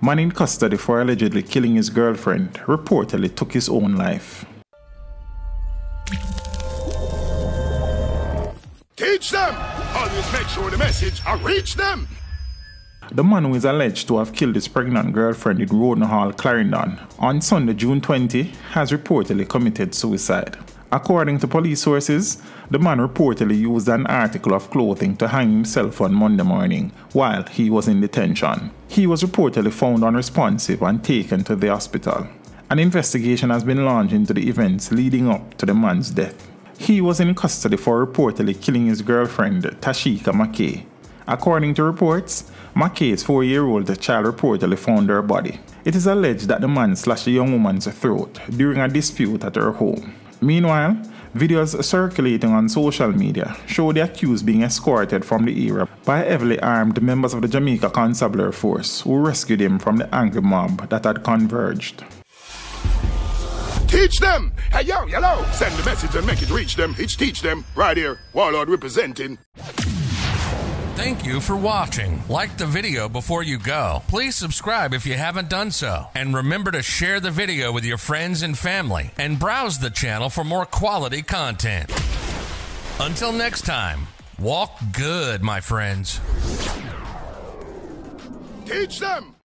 Man in custody for allegedly killing his girlfriend reportedly took his own life. Teach them! Always make sure the message reach them! The man who is alleged to have killed his pregnant girlfriend in Rhoden Hall, Clarendon, on Sunday, June 20, has reportedly committed suicide. According to police sources, the man reportedly used an article of clothing to hang himself on Monday morning while he was in detention. He was reportedly found unresponsive and taken to the hospital. An investigation has been launched into the events leading up to the man's death. He was in custody for reportedly killing his girlfriend, Tashika McKay. According to reports, McKay's 4-year-old child reportedly found her body. It is alleged that the man slashed the young woman's throat during a dispute at her home. Meanwhile, videos circulating on social media show the accused being escorted from the area by heavily armed members of the Jamaica Constabulary Force who rescued him from the angry mob that had converged. Teach them! Hey yo, hello! Send the message and make it reach them. It's teach them. Right here, Warlord representing. Thank you for watching. Like the video before you go. Please subscribe if you haven't done so. And remember to share the video with your friends and family. And browse the channel for more quality content. Until next time, walk good, my friends. Teach them!